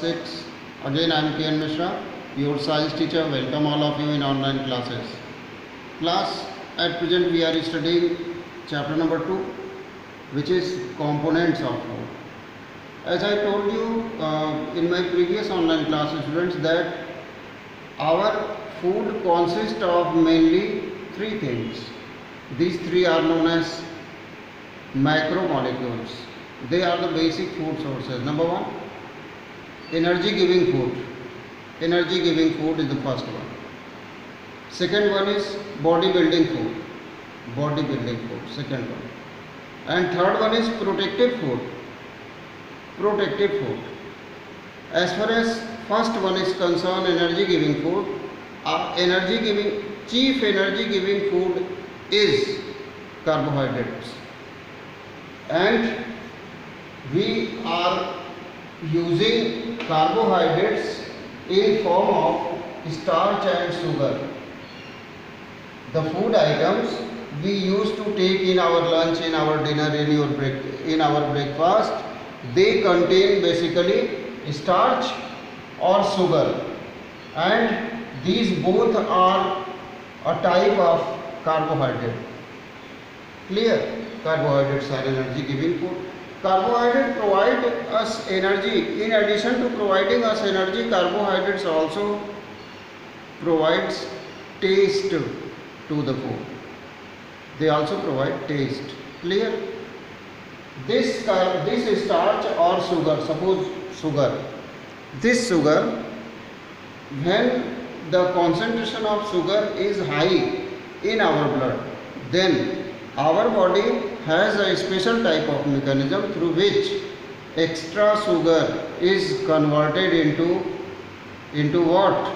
6. Again I am K.N. Mishra, your science teacher. Welcome all of you in online classes. Class, at present we are studying chapter number 2, which is components of food. As I told you in my previous online classes, students, that our food consists of mainly three things. These three are known as macromolecules. They are the basic food sources. Number one, energy giving food. Energy giving food is the first one. Second one is body building food. Body building food, second one. And third one is protective food. Protective food. As far as first one is concerned, energy giving food, chief energy giving food is carbohydrates. And we are using carbohydrates in form of starch and sugar. The food items we used to take in our lunch, in our dinner, in our breakfast, they contain basically starch or sugar, and these both are a type of carbohydrate. Clear? Carbohydrates are energy giving food. Carbohydrates provide us energy. In addition to providing us energy, carbohydrates also provides taste to the food. They also provide taste. Clear? This starch or sugar, suppose sugar. This sugar, when the concentration of sugar is high in our blood, then our body has a special type of mechanism through which extra sugar is converted into what?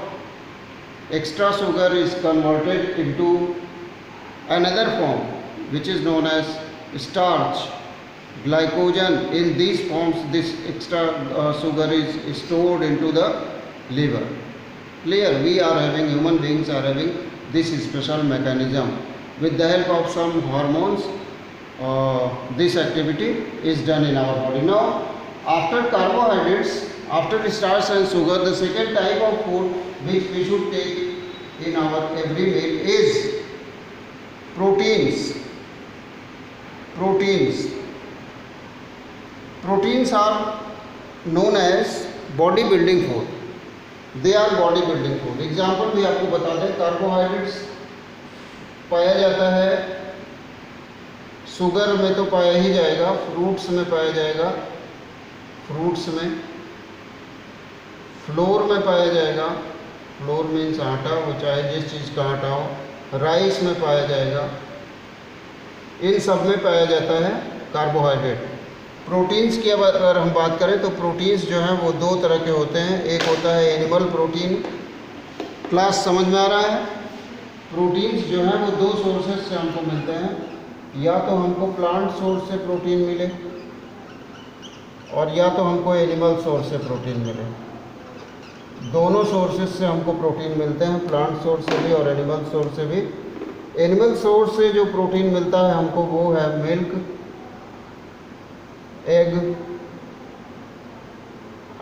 Extra sugar is converted into another form, which is known as starch, glycogen. In these forms, this extra sugar is stored into the liver. Clear? Human beings are having this special mechanism. With the help of some hormones, this activity is done in our body. Now, after carbohydrates, after starch and sugar, the second type of food which we should take in our every meal is proteins. Proteins are known as body building food. They are body building food. Example भी आपको बता दें, carbohydrates पाया जाता है, sugar में तो पाया ही जाएगा, फ्रूट्स में पाया जाएगा, फ्रूट्स में, फ्लोर में पाया जाएगा, फ्लोर मीन्स आटा, वो चाहे जिस चीज़ का आटा हो, राइस में पाया जाएगा, इन सब में पाया जाता है कार्बोहाइड्रेट। प्रोटीन्स की अगर हम बात करें तो प्रोटीन्स जो हैं वो दो तरह के होते हैं। एक होता है एनिमल प्रोटीन। क्लास समझ में आ रहा है? प्रोटीन्स जो हैं वो दो सोर्सेज से हमको मिलते हैं, या तो हमको प्लांट सोर्स से प्रोटीन मिले और या तो हमको एनिमल सोर्स से प्रोटीन मिले। दोनों सोर्सेज से हमको प्रोटीन मिलते हैं, प्लांट सोर्स से भी और एनिमल सोर्स से भी। एनिमल सोर्स से जो प्रोटीन मिलता है हमको वो है मिल्क, एग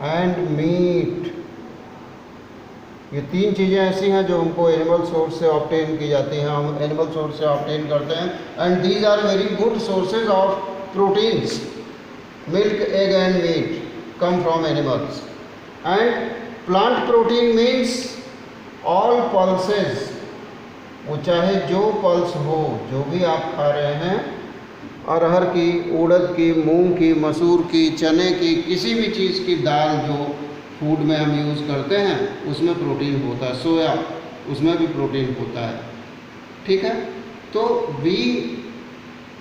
एंड मीट। ये तीन चीज़ें ऐसी हैं जो हमको एनिमल सोर्स से ऑब्टेन की जाती हैं, हम एनिमल सोर्स से ऑब्टेन करते हैं, and these are very good sources of proteins. Milk, egg and meat come from animals. And plant protein means all pulses, वो चाहे जो पल्स हो, जो भी आप खा रहे हैं, अरहर की, उड़द की, मूंग की, मसूर की, चने की, किसी भी चीज़ की दाल जो फूड में हम यूज़ करते हैं उसमें प्रोटीन होता है। सोया, उसमें भी प्रोटीन होता है। ठीक है? तो we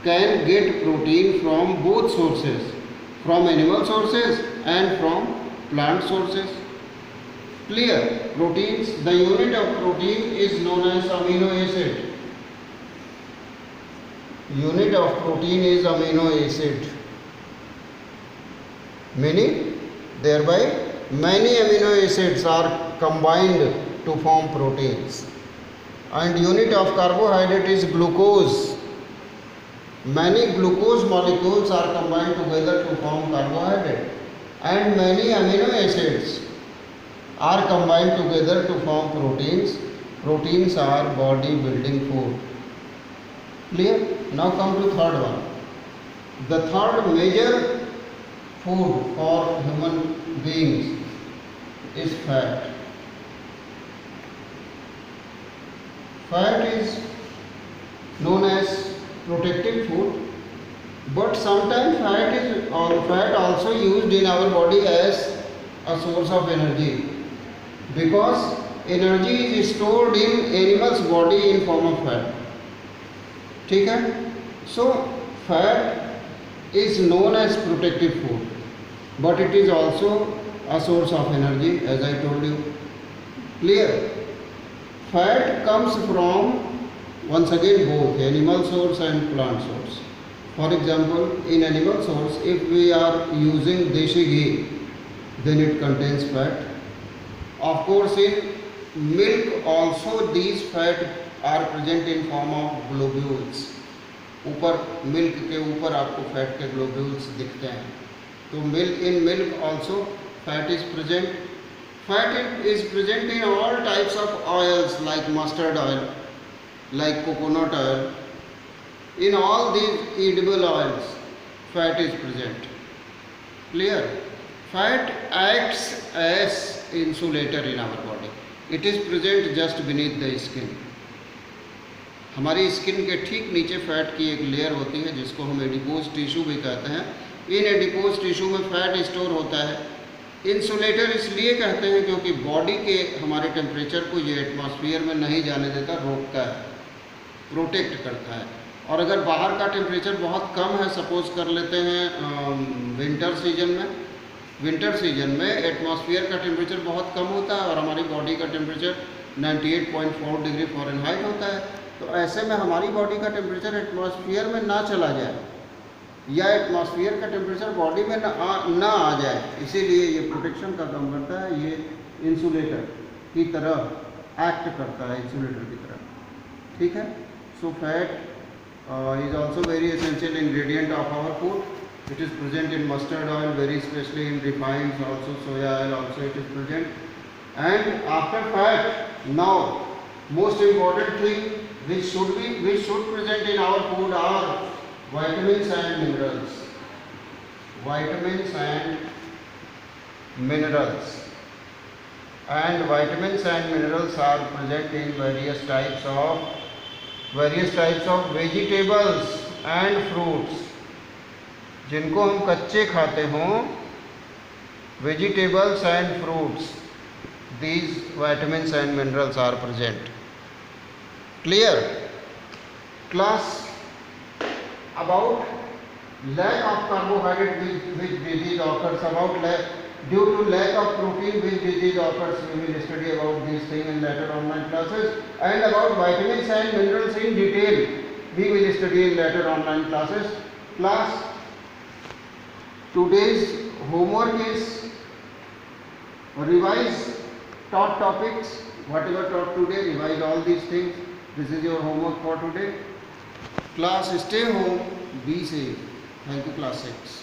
can get protein from both sources, from animal sources and from plant sources. Clear? Proteins, the unit of protein is known as amino acid. Unit of protein is amino acid. Meaning, thereby many amino acids are combined to form proteins. And unit of carbohydrate is glucose. Many glucose molecules are combined together to form carbohydrate. And many amino acids are combined together to form proteins. Proteins are body building food. Clear? Now come to third one. The third major food for human beings is fat. Fat is known as protective food, but sometimes fat also used in our body as a source of energy, because energy is stored in animal's body in form of fat. ठीक है? So fat is known as protective food, but it is also a source of energy, as I told you. Clear? Fat comes from, once again, both animal source and plant source. For example, in animal source, if we are using deshi ghee, then it contains fat. Of course, in milk also these fat are present in form of globules. ऊपर milk के ऊपर आपको fat के globules दिखते हैं. तो milk also fat is present. Fat is present in all types of oils like mustard oil, like coconut oil. In all these edible oils, fat is present. Clear? Fat acts as insulator in our body. It is present just beneath the skin. हमारी skin के ठीक नीचे fat की एक layer होती है जिसको हम एडिपोज टिश्यू भी कहते हैं. इन एडिपोज टिश्यू में फैट स्टोर होता है. इंसुलेटर इसलिए कहते हैं क्योंकि बॉडी के हमारे टेम्परेचर को ये एटमॉस्फेयर में नहीं जाने देता, रोकता है, प्रोटेक्ट करता है. और अगर बाहर का टेम्परेचर बहुत कम है, सपोज कर लेते हैं विंटर सीजन में एटमॉस्फेयर का टेम्परेचर बहुत कम होता है और हमारी बॉडी का टेम्परेचर 98.4 डिग्री फ़ारेनहाइट होता है. तो ऐसे में हमारी बॉडी का टेम्परेचर एटमॉस्फेयर में ना चला जाए या एटमॉस्फेयर का टेम्परेचर बॉडी में ना आ जाए, इसीलिए ये प्रोटेक्शन का काम करता है. ये इंसुलेटर की तरह एक्ट करता है, इंसुलेटर की तरह. ठीक है? So fat is also very essential ingredient of our food. It is present in mustard oil, very especially in refined, also soya oil also it is present. And after fat, now most important thing which should present in our food are vitamins and minerals. Vitamins and minerals. And vitamins and minerals are present in various types of vegetables and fruits. जिनको हम कच्चे खाते हों, vegetables and fruits, these vitamins and minerals are present. Clear? Class, about lack of carbohydrate which disease occurs, due to lack of protein which disease occurs, we will study about these things in later online classes. And about vitamins and minerals in detail, we will study in later online classes. Class, today's homework is revise taught topics, whatever taught today, revise all these things. This is your homework for today. Class, stay home, be safe. Thank you, class 6.